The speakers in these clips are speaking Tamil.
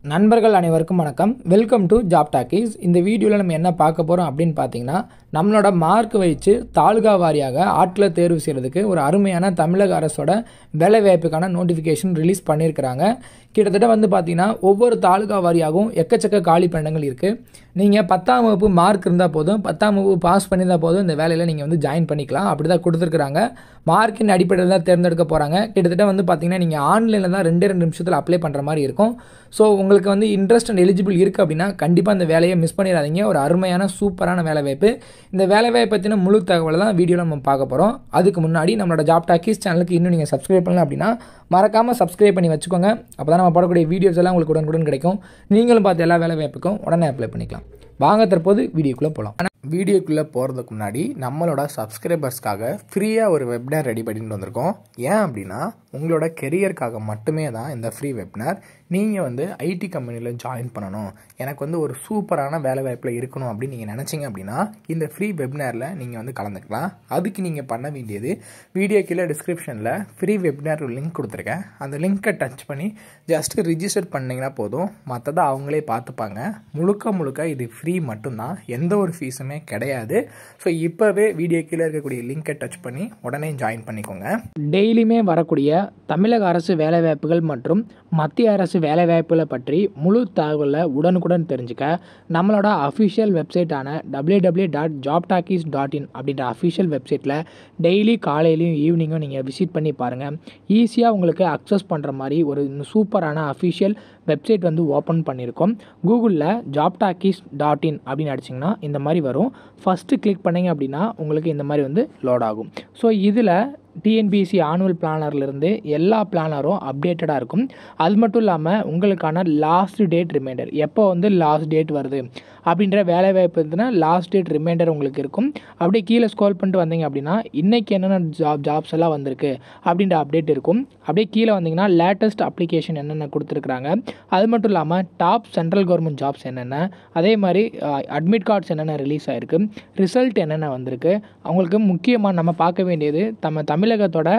நண்பர்கள் அனைவருக்கும் வணக்கம். Welcome to job talkies. இந்த வீடியோவில் நம்ம என்ன பார்க்க போகிறோம் அப்படின்னு பார்த்தீங்கன்னா, நம்மளோட மார்க் வச்சு தாலுகா வாரியாக ஆட்களை தேர்வு செய்கிறதுக்கு ஒரு அருமையான தமிழக அரசோட வேலைவாய்ப்புக்கான நோட்டிஃபிகேஷன் ரிலீஸ் பண்ணியிருக்கிறாங்க. கிட்டத்தட்ட வந்து பார்த்தீங்கன்னா ஒவ்வொரு தாலுகா வாரியாகவும் எக்கச்சக்க காலி பண்டங்கள் இருக்குது. நீங்கள் 10ஆம் வகுப்பு மார்க் இருந்தால் போதும், 10ஆம் வகுப்பு பாஸ் பண்ணியிருந்தால் போதும் இந்த வேலையில் நீங்கள் வந்து ஜாயின் பண்ணிக்கலாம். அப்படி தான் கொடுத்துருக்குறாங்க. மார்க்கின் அடிப்படையில் தான் தேர்ந்தெடுக்க போகிறாங்க. கிட்டத்தட்ட வந்து பார்த்தீங்கன்னா நீங்கள் ஆன்லைனில் தான் 2 நிமிஷத்தில் அப்ளை பண்ணுற மாதிரி இருக்கும். ஸோ உங்களுக்கு வந்து இன்ட்ரெஸ்ட் அண்ட் எலிஜிபிள் இருக்குது அப்படின்னா கண்டிப்பாக இந்த வேலையை மிஸ் பண்ணிடாதீங்க. ஒரு அருமையான சூப்பரான வேலைவாய்ப்பு. இந்த வேலைவாய்ப்பு பற்றின முழு தகவலை தான் வீடியோவில் நம்ம பார்க்க போகிறோம். அதுக்கு முன்னாடி நம்மளோட ஜாப் டாக்கீஸ் சேனலுக்கு இன்னும் நீங்கள் சப்ஸ்கிரைப் பண்ணலாம் அப்படின்னா மறக்காமல் சப்ஸ்கிரைப் பண்ணி வச்சுக்கோங்க. அப்போ தான் நம்ம போடக்கூடிய வீடியோஸ் எல்லாம் உங்களுக்கு உடனுக்குடன் கிடைக்கும். நீங்களும் பார்த்து எல்லா வேலைவாய்ப்புக்கும் உடனே அப்ளை பண்ணிக்கலாம். வாங்க தற்போது வீடியோக்குள்ளே போகலாம். வீடியோக்குள்ளே போகிறதுக்கு முன்னாடி நம்மளோட சப்ஸ்கிரைபர்ஸ்க்காக ஃப்ரீயாக ஒரு வெப்னார் ரெடி பண்ணிட்டு வந்திருக்கோம். ஏன் அப்படின்னா உங்களோட கெரியருக்காக மட்டுமே தான் இந்த ஃப்ரீ வெப்னார். நீங்கள் வந்து ஐடி கம்பெனியில் ஜாயின் பண்ணணும், எனக்கு வந்து ஒரு சூப்பரான வேலை வாய்ப்பில் இருக்கணும் அப்படின்னு நீங்கள் நினச்சிங்க அப்படின்னா இந்த ஃப்ரீ வெப்னாரில் நீங்கள் வந்து கலந்துக்கலாம். அதுக்கு நீங்கள் பண்ண வேண்டியது வீடியோ கீழே டிஸ்கிரிப்ஷனில் ஃப்ரீ வெப்னார் லிங்க் கொடுத்துருக்கேன். அந்த லிங்க்கை டச் பண்ணி ஜஸ்ட்டு ரிஜிஸ்டர் பண்ணிங்கன்னா போதும். மற்றதை அவங்களே பார்த்துப்பாங்க. முழுக்க இது ஃப்ரீ மட்டும்தான், எந்த ஒரு ஃபீஸுமே கிடையாது. ஸோ இப்போவே வீடியோ கீழே இருக்கக்கூடிய லிங்கை டச் பண்ணி உடனே ஜாயின் பண்ணிக்கோங்க. டெய்லியுமே வரக்கூடிய தமிழக அரசு வேலைவாய்ப்புகள் மற்றும் மத்திய அரசு வேலைவாய்ப்புகளை பற்றி முழு தகவலை உடனுக்குடன் தெரிஞ்சுக்க நம்மளோட அஃபிஷியல் வெப்சைட்டான www.jobtalkies.in அப்படின்ற அஃபிஷியல் வெப்சைட்டில் டெய்லி காலையிலையும் ஈவினிங்கும் நீங்கள் விசிட் பண்ணி பாருங்கள். ஈஸியாக உங்களுக்கு அக்சஸ் பண்ணுற மாதிரி ஒரு சூப்பரான அஃபிஷியல் வெப்சைட் வந்து ஓப்பன் பண்ணியிருக்கோம். கூகுளில் jobtalkies.in அப்படின்னு அடிச்சிங்கன்னா இந்த மாதிரி வரும். ஃபஸ்ட்டு கிளிக் பண்ணிங்க அப்படின்னா உங்களுக்கு இந்த மாதிரி வந்து லோட் ஆகும். ஸோ இதில் டிஎன்பிஎஸ்சி ஆனுவல் பிளானர்லேருந்து எல்லா பிளானரும் அப்டேட்டடாக இருக்கும். அது மட்டும் இல்லாமல் உங்களுக்கான லாஸ்ட் டேட் ரிமைண்டர், எப்போ வந்து லாஸ்ட் டேட் வருது அப்படின்ற வேலைவாய்ப்பு இருந்துன்னா லாஸ்ட் டேட் ரிமைண்டர் உங்களுக்கு இருக்கும். அப்படியே கீழே ஸ்க்ரோல் பண்ணிட்டு வந்தீங்க அப்படின்னா இன்றைக்கி என்னென்ன ஜாப்ஸ் எல்லாம் வந்திருக்கு அப்படின்ற அப்டேட் இருக்கும். அப்படியே கீழே வந்தீங்கன்னா லேட்டஸ்ட் அப்ளிகேஷன் என்னென்ன கொடுத்துருக்குறாங்க, அது மட்டும் இல்லாமல் டாப் சென்ட்ரல் கவர்மெண்ட் ஜாப்ஸ் என்னென்ன, அதே மாதிரி அட்மிட் கார்ட்ஸ் என்னென்ன ரிலீஸ் ஆகிருக்கு, ரிசல்ட் என்னென்ன வந்திருக்கு. அவங்களுக்கு முக்கியமாக நம்ம பார்க்க வேண்டியது தமிழகத்தோட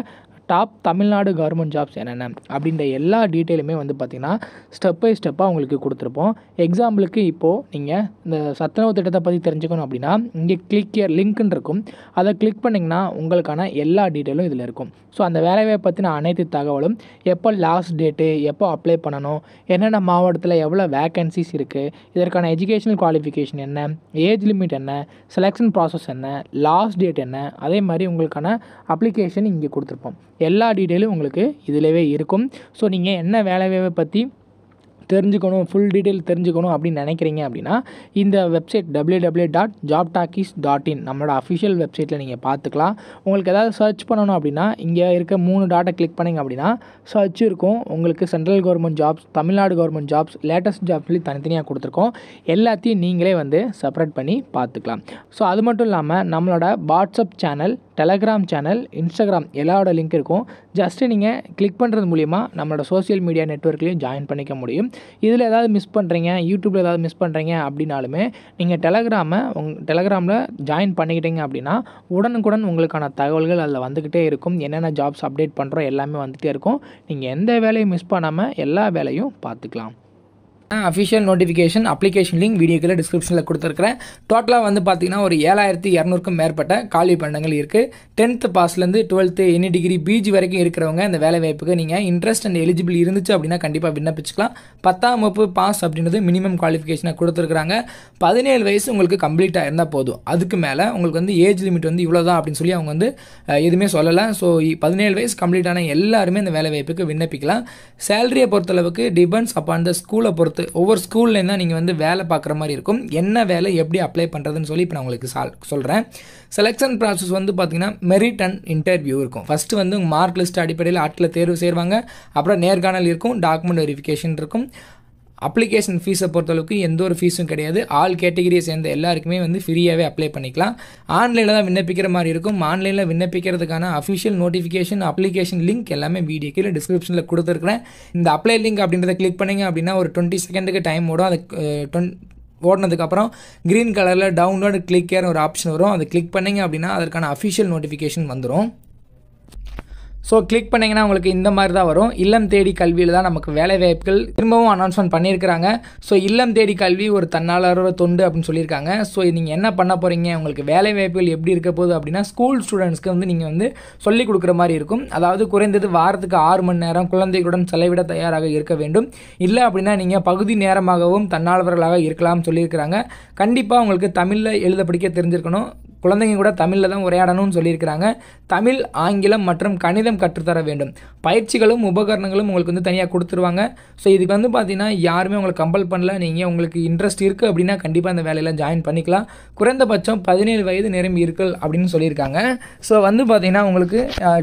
டாப் தமிழ்நாடு கவர்மெண்ட் ஜாப்ஸ் என்னென்ன அப்படின்ற எல்லா டீட்டெயிலுமே வந்து பார்த்திங்கன்னா ஸ்டெப் பை ஸ்டெப்பாக உங்களுக்கு கொடுத்துருப்போம். எக்ஸாம்பிளுக்கு இப்போது நீங்கள் இந்த சத்துணவு திட்டத்தை பற்றி தெரிஞ்சுக்கணும் அப்படின்னா இங்கே கிளிக் ஹியர் லிங்க்னு இருக்கும். அதை கிளிக் பண்ணிங்கன்னா உங்களுக்கான எல்லா டீட்டெயிலும் இதில் இருக்கும். ஸோ அந்த வேலையை பற்றின அனைத்து தகவலும், எப்போ லாஸ்ட் டேட்டு, எப்போ அப்ளை பண்ணணும், என்னென்ன மாவட்டத்தில் எவ்வளோ வேக்கன்சிஸ் இருக்குது, இதற்கான எஜுகேஷனல் குவாலிஃபிகேஷன் என்ன, ஏஜ் லிமிட் என்ன, செலெக்ஷன் ப்ராசஸ் என்ன, லாஸ்ட் டேட் என்ன, அதே மாதிரி உங்களுக்கான அப்ளிகேஷன் இங்கே கொடுத்துருப்போம். எல்லா டீட்டெயிலும் உங்களுக்கு இதிலவே இருக்கும். ஸோ நீங்கள் என்ன வேலைவாய்ப்பை பற்றி தெரிஞ்சுக்கணும், ஃபுல் டீட்டெயில் தெரிஞ்சுக்கணும் அப்படின்னு நினைக்கிறீங்க அப்படின்னா இந்த வெப்சைட் www.jobtalkies.in நம்மளோட அஃபிஷியல் வெப்சைட்டில் நீங்கள் பார்த்துக்கலாம். உங்களுக்கு ஏதாவது சர்ச் பண்ணணும் அப்படின்னா இங்கே இருக்க 3 டாட்டை கிளிக் பண்ணிங்க அப்படின்னா சர்ச் இருக்கும். உங்களுக்கு central government jobs, Tamil Nadu government jobs, latest jobs சொல்லி தனித்தனியாக கொடுத்துருக்கோம். எல்லாத்தையும் நீங்களே வந்து செப்பரேட் பண்ணி பார்த்துக்கலாம். ஸோ அது மட்டும் இல்லாமல் நம்மளோட WhatsApp channel, Telegram channel, Instagram எல்லாரோட லிங்க் இருக்கும். ஜஸ்ட்டு நீங்கள் கிளிக் பண்ணுறது மூலிமா நம்மளோட சோஷியல் மீடியா நெட்வொர்க்லேயும் ஜாயின் பண்ணிக்க முடியும். இதில் ஏதாவது மிஸ் பண்ணுறீங்க, யூடியூப்பில் ஏதாவது மிஸ் பண்ணுறீங்க அப்படின்னாலுமே நீங்கள் டெலகிராமில் ஜாயின் பண்ணிக்கிட்டீங்க அப்படின்னா உடனுக்குடன் உங்களுக்கான தகவல்கள் அதில் வந்துக்கிட்டே இருக்கும். என்னென்ன ஜாப்ஸ் அப்டேட் பண்ணுறோம் எல்லாமே வந்துகிட்டே இருக்கும். நீங்கள் எந்த வேலையும் மிஸ் பண்ணாமல் எல்லா வேலையும் பார்த்துக்கலாம். அஃபிஷியல் நோட்டிஃபிகேஷன் அப்ளிகேஷன் லிங்க் வீடியோக்கில் டிஸ்கிரிப்ஷனில் கொடுத்துருக்குறேன். டோட்டலாக வந்து பார்த்தீங்கன்னா ஒரு 7200க்கும் மேற்பட்ட காலி பண்டங்கள் இருக்குது. 10th பாஸ்லேருந்து 12th any degree PG வரைக்கும் இருக்கிறவங்க இந்த வேலை வாய்ப்புக்கு நீங்கள் இன்ட்ரெஸ்ட் அண்ட் எலிஜிபிள் இருந்துச்சு அப்படின்னா கண்டிப்பாக விண்ணப்பிச்சுக்கலாம். 10ஆம் வகுப்பு பாஸ் அப்படின்றது மினிமம் குவாலிஃபிகேஷனை கொடுத்துருக்குறாங்க. 17 வயசு உங்களுக்கு கம்ப்ளீட்டாக இருந்தால் போதும். அதுக்கு மேலே உங்களுக்கு வந்து ஏஜ் லிமிட் வந்து இவ்வளோ தான் அப்படின்னு சொல்லி அவங்க வந்து எதுவுமே சொல்லலை. ஸோ 17 வயசு கம்ப்ளீட்டான எல்லாருமே இந்த வேலை வாய்ப்புக்கு விண்ணப்பிக்கலாம். சேலரியை பொறுத்தளவுக்கு டிபெண்ட்ஸ் அப்பான் த ஸ்கூலை பொறுத்து ஒவ்வொரு ஸ்கூல்லேருந்து தான் நீங்கள் வந்து வேலை பார்க்குற மாதிரி இருக்கும். என்ன வேலை எப்படி அப்ளை பண்ணுறதுன்னு சொல்லி இப்போ நான் உங்களுக்கு சொல்கிறேன். செலெக்ஷன் ப்ராசஸ் வந்து பார்த்திங்கன்னா மெரிட் அண்ட் இன்டர்வியூ இருக்கும். ஃபஸ்ட்டு வந்து உங்கள் மார்க் லிஸ்ட் அடிப்படையில் ஆட்களை தேர்வு செய்வாங்க. அப்புறம் நேர்காணல் இருக்கும், டாக்குமெண்ட் வெரிஃபிகேஷன் இருக்கும். அப்ளிகேஷன் ஃபீஸை பொறுத்தளவுக்கு எந்த ஒரு ஃபீஸும் கிடையாது. ஆல் கேட்டகிரியை சேர்ந்த எல்லாருக்குமே வந்து ஃப்ரீயாகவே அப்ளை பண்ணிக்கலாம். ஆன்லைனில் தான் விண்ணப்பிக்கிற மாதிரி இருக்கும். ஆன்லைனில் விண்ணப்பிக்கிறதுக்கான அஃபிஷியல் நோட்டிஃபிகேஷன் அப்ளிகேஷன் லிங்க் எல்லாமே வீடியோ கீழே டிஸ்கிரிப்ஷனில் கொடுத்துருக்குறேன். இந்த அப்ளை லிங்க் அப்படின்றத கிளிக் பண்ணிங்க அப்படின்னா ஒரு 20 செகண்டுக்கு டைம் ஓடும். அது ஓடினதுக்கப்புறம் க்ரீன் கலரில் டவுன்லோட் கிளிக் ஒரு ஆப்ஷன் வரும். அதை கிளிக் பண்ணிங்க அப்படின்னா அதற்கான அஃபிஷியல் நோட்டிஃபிகேஷன் வந்துடும். ஸோ கிளிக் பண்ணிங்கன்னா உங்களுக்கு இந்த மாதிரி தான் வரும். இல்லம் தேடி கல்வியில் தான் நமக்கு வேலைவாய்ப்புகள் திரும்பவும் அனௌன்ஸ்மெண்ட் பண்ணியிருக்கிறாங்க. ஸோ இல்லம் தேடி கல்வி ஒரு தன்னார்வ தொண்டு அப்படின்னு சொல்லியிருக்காங்க. ஸோ நீங்கள் என்ன பண்ண போகிறீங்க, உங்களுக்கு வேலைவாய்ப்புகள் எப்படி இருக்க போகுது அப்படின்னா, ஸ்கூல் ஸ்டூடெண்ட்ஸ்க்கு வந்து நீங்கள் வந்து சொல்லிக் கொடுக்குற மாதிரி இருக்கும். அதாவது குறைந்தது வாரத்துக்கு 6 மணி நேரம் குழந்தைகளுடன் செலவிட தயாராக இருக்க வேண்டும். இல்லை அப்படின்னா நீங்கள் பகுதி நேரமாகவும் தன்னார்வர்களாக இருக்கலாம்னு சொல்லியிருக்கிறாங்க. கண்டிப்பாக உங்களுக்கு தமிழில் எழுத படிக்க தெரிஞ்சிருக்கணும். குழந்தைங்க கூட தமிழில் தான் உரையாடணும்னு சொல்லியிருக்கிறாங்க. தமிழ், ஆங்கிலம் மற்றும் கணிதம் கற்றுத்தர வேண்டும். பயிற்சிகளும் உபகரணங்களும் உங்களுக்கு வந்து தனியாக கொடுத்துருவாங்க. ஸோ இதுக்கு வந்து பார்த்தீங்கன்னா யாருமே உங்களுக்கு கம்பல் பண்ணல. நீங்கள் உங்களுக்கு இன்ட்ரெஸ்ட் இருக்குது அப்படின்னா கண்டிப்பாக அந்த வேலையில் ஜாயின் பண்ணிக்கலாம். குறைந்தபட்சம் 17 வயது நிரம்பி இருக்குது அப்படின்னு சொல்லியிருக்காங்க. ஸோ வந்து பார்த்தீங்கன்னா உங்களுக்கு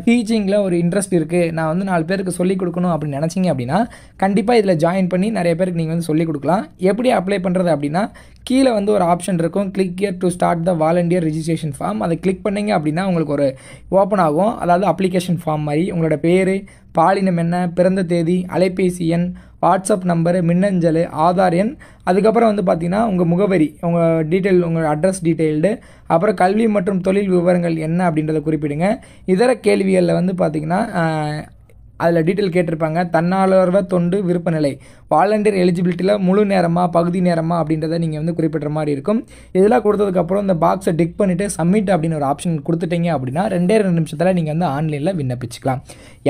டீச்சிங்கில் ஒரு இன்ட்ரெஸ்ட் இருக்குது, நான் வந்து 4 பேருக்கு சொல்லிக் கொடுக்கணும் அப்படின்னு நினச்சிங்க அப்படின்னா கண்டிப்பாக இதில் ஜாயின் பண்ணி நிறைய பேருக்கு நீங்கள் வந்து சொல்லிக் கொடுக்கலாம். எப்படி அப்ளை பண்ணுறது அப்படின்னா, கீழே வந்து ஒரு ஆப்ஷன் இருக்கும், click here to start the volunteer registration form. அதை கிளிக் பண்ணிங்க அப்படின்னா உங்களுக்கு ஒரு ஓப்பன் ஆகும். அதாவது அப்ளிகேஷன் ஃபார்ம் மாதிரி உங்களோட பேர், பாலினம் என்ன, பிறந்த தேதி, அலைபேசி எண், வாட்ஸ்அப் நம்பரு, மின்னஞ்சல், ஆதார் எண், அதுக்கப்புறம் வந்து பார்த்திங்கன்னா உங்கள் முகவரி, உங்கள் டீட்டெயில், உங்கள் அட்ரஸ் டீட்டெயில்டு, அப்புறம் கல்வி மற்றும் தொழில் விவரங்கள் என்ன அப்படின்றத குறிப்பிடுங்க. இதர கேள்விகளில் வந்து பார்த்திங்கன்னா அதில் டீட்டெயில் கேட்டிருப்பாங்க. தன்னார்வ தொண்டு விருப்ப நிலை, வாலண்டியர் எலிஜிபிலிட்டியில் முழு நேரமாக பகுதி நேரமாக அப்படின்றத நீங்கள் வந்து குறிப்பிட்ற மாதிரி இருக்கும். இதெல்லாம் கொடுத்ததுக்கப்புறம் இந்த பாக்ஸை டிக் பண்ணிவிட்டு சப்மிட் அப்படின்னு ஒரு ஆப்ஷன் கொடுத்துட்டீங்க அப்படின்னா 2 நிமிஷத்தில் நீங்கள் வந்து ஆன்லைனில் விண்ணப்பிச்சுக்கலாம்.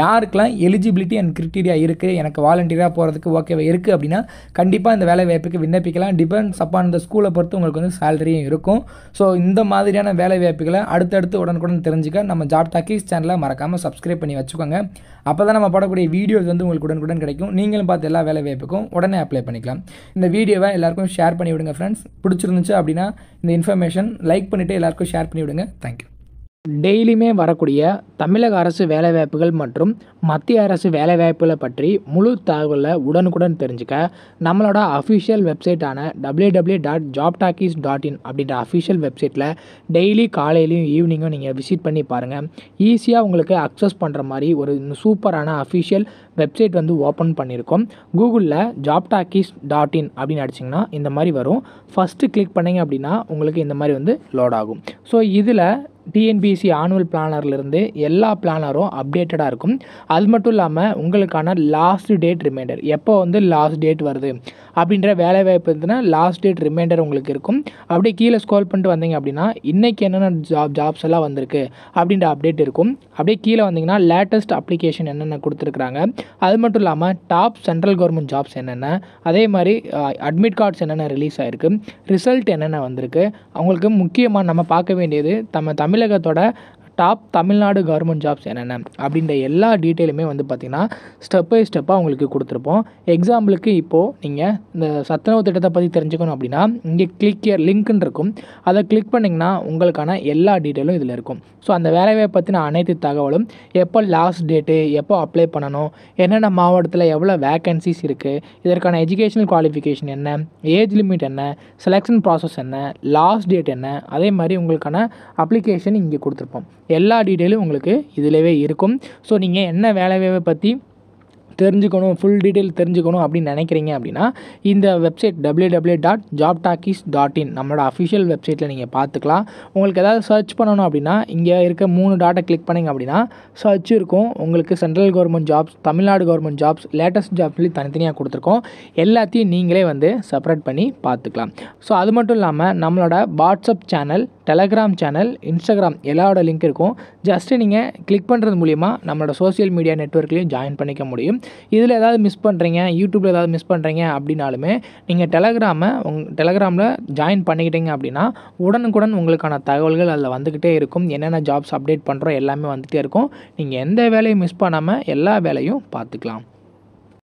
யாருக்கெல்லாம் எலிஜிபிலிட்டி அண்ட் கிரிட்டீரியா இருக்குது, எனக்கு வாலண்டியராக போகிறதுக்கு ஓகேவா இருக்குது அப்படின்னா கண்டிப்பாக இந்த வேலை வாய்ப்புக்கு விண்ணப்பிக்கலாம். டிபெண்ட்ஸ் அப்பான் இந்த ஸ்கூலை பொறுத்து உங்களுக்கு வந்து சேலரியும் இருக்கும். ஸோ இந்த மாதிரியான வேலை வாய்ப்புகளை அடுத்தடுத்து உடனுக்குடன் தெரிஞ்சுக்க நம்ம ஜாப் டாக்கீஸ் சேனலை மறக்காமல் சப்ஸ்கிரைப் பண்ணி வச்சுக்கோங்க. அப்போ தான் நம்ம போடக்கூடிய வீடியோஸ் வந்து உங்களுக்கு உடனுக்குடன் கிடைக்கும். நீங்களும் பார்த்து எல்லா வேலை வாய்ப்புக்கும் உடனே அப்ளை பண்ணிக்கலாம். இந்த வீடியோவை எல்லாருக்கும் ஷேர் பண்ணி விடுங்க ஃப்ரெண்ட்ஸ். பிடிச்சிருந்துச்சு அப்படின்னா இந்த இன்ஃபர்மேஷன் லைக் பண்ணிவிட்டு எல்லாருக்கும் ஷேர் பண்ணி விடுங்க. தேங்க்யூ. டெய்லியுமே வரக்கூடிய தமிழக அரசு வேலைவாய்ப்புகள் மற்றும் மத்திய அரசு வேலைவாய்ப்புகளை பற்றி முழு தகவலை உடனுக்குடன் தெரிஞ்சுக்க நம்மளோட அஃபிஷியல் வெப்சைட்டான www.jobtalkies.in அப்படின்ற அஃபிஷியல் வெப்சைட்டில் டெய்லி காலையிலையும் ஈவினிங்கும் நீங்கள் விசிட் பண்ணி பாருங்கள். ஈஸியாக உங்களுக்கு அக்சஸ் பண்ணுற மாதிரி ஒரு சூப்பரான அஃபிஷியல் வெப்சைட் வந்து ஓப்பன் பண்ணியிருக்கோம். கூகுளில் jobtalkies.in அப்படின்னு அடிச்சிங்கன்னா இந்த மாதிரி வரும். ஃபஸ்ட்டு கிளிக் பண்ணிங்க அப்படின்னா உங்களுக்கு இந்த மாதிரி வந்து லோட் ஆகும். ஸோ இதில் டிஎன்பிஎஸ்சி ஆனுவல் பிளானர்லேருந்து எல்லா பிளானரும் அப்டேட்டடாக இருக்கும். அது மட்டும் இல்லாமல் உங்களுக்கான லாஸ்ட் டேட் ரிமைண்டர், எப்போ வந்து லாஸ்ட் டேட் வருது அப்படின்ற வேலைவாய்ப்பு இருந்துன்னா லாஸ்ட் டேட் ரிமைண்டர் உங்களுக்கு இருக்கும். அப்படியே கீழே ஸ்க்ரோல் பண்ணிட்டு வந்தீங்க அப்படின்னா இன்றைக்கி என்னென்ன ஜாப்ஸ் எல்லாம் வந்திருக்கு அப்படின்ற அப்டேட் இருக்கும். அப்படியே கீழே வந்தீங்கன்னா லேட்டஸ்ட் அப்ளிகேஷன் என்னென்ன கொடுத்துருக்குறாங்க, அது மட்டும் இல்லாமல் டாப் சென்ட்ரல் கவர்மெண்ட் ஜாப்ஸ் என்னென்ன, அதே மாதிரி அட்மிட் கார்ட்ஸ் என்னென்ன ரிலீஸ் ஆகிருக்கு, ரிசல்ட் என்னென்ன வந்திருக்கு. அவங்களுக்கு முக்கியமாக நம்ம பார்க்க வேண்டியது தமிழகத்தோட டாப் தமிழ்நாடு கவர்மெண்ட் ஜாப்ஸ் என்னென்ன அப்படின்ற எல்லா டீட்டெயிலுமே வந்து பார்த்திங்கன்னா ஸ்டெப் பை ஸ்டெப்பாக உங்களுக்கு கொடுத்துருப்போம். எக்ஸாம்பிளுக்கு இப்போது நீங்கள் இந்த சத்துணவு திட்டத்தை பற்றி தெரிஞ்சுக்கணும் அப்படின்னா இங்கே கிளிக் ஹியர் லிங்க்னு இருக்கும். அதை கிளிக் பண்ணிங்கன்னா உங்களுக்கான எல்லா டீட்டெயிலும் இதில் இருக்கும். ஸோ அந்த வேலையை பற்றின அனைத்து தகவலும், எப்போ லாஸ்ட் டேட்டு, எப்போ அப்ளை பண்ணணும், என்னென்ன மாவட்டத்தில் எவ்வளோ வேக்கன்சிஸ் இருக்குது, இதற்கான எஜுகேஷனல் குவாலிஃபிகேஷன் என்ன, ஏஜ் லிமிட் என்ன, செலெக்ஷன் ப்ராசஸ் என்ன, லாஸ்ட் டேட் என்ன, அதே மாதிரி உங்களுக்கான அப்ளிகேஷன் இங்கே கொடுத்துருப்போம். எல்லா டீட்டெயிலும் உங்களுக்கு இதிலவே இருக்கும். ஸோ நீங்கள் என்ன வேலையை பற்றி தெரிஞ்சுக்கணும், ஃபுல் டீட்டெயில் தெரிஞ்சுக்கணும் அப்படின்னு நினைக்கிறீங்க அப்படின்னா இந்த வெப்சைட் www.jobtalkies.in நம்மளோட அஃபிஷியல் வெப்சைட்டில் நீங்கள் பார்த்துக்கலாம். உங்களுக்கு ஏதாவது சர்ச் பண்ணணும் அப்படின்னா இங்கே இருக்க 3 டாட்டை கிளிக் பண்ணிங்க அப்படின்னா சர்ச் இருக்கும். உங்களுக்கு central government jobs, Tamil Nadu government jobs, latest jobs சொல்லி தனித்தனியாக கொடுத்துருக்கோம். எல்லாத்தையும் நீங்களே வந்து செப்பரேட் பண்ணி பார்த்துக்கலாம். ஸோ அது மட்டும் இல்லாமல் நம்மளோட WhatsApp channel, Telegram channel, Instagram எல்லாரோட லிங்க் இருக்கும். ஜஸ்ட்டு நீங்கள் கிளிக் பண்ணுறது மூலிமா நம்மளோட சோஷியல் மீடியா நெட்வொர்க்லேயும் ஜாயின் பண்ணிக்க முடியும். இதில் ஏதாவது மிஸ் பண்ணுறீங்க, யூடியூப்பில் ஏதாவது மிஸ் பண்ணுறீங்க அப்படின்னாலுமே நீங்கள் டெலகிராமில் ஜாயின் பண்ணிக்கிட்டீங்க அப்படின்னா உடனுக்குடன் உங்களுக்கான தகவல்கள் அதில் வந்துக்கிட்டே இருக்கும். என்னென்ன ஜாப்ஸ் அப்டேட் பண்ணுறோம் எல்லாமே வந்துகிட்டே இருக்கும். நீங்கள் எந்த வேலையும் மிஸ் பண்ணாமல் எல்லா வேலையும் பார்த்துக்கலாம்.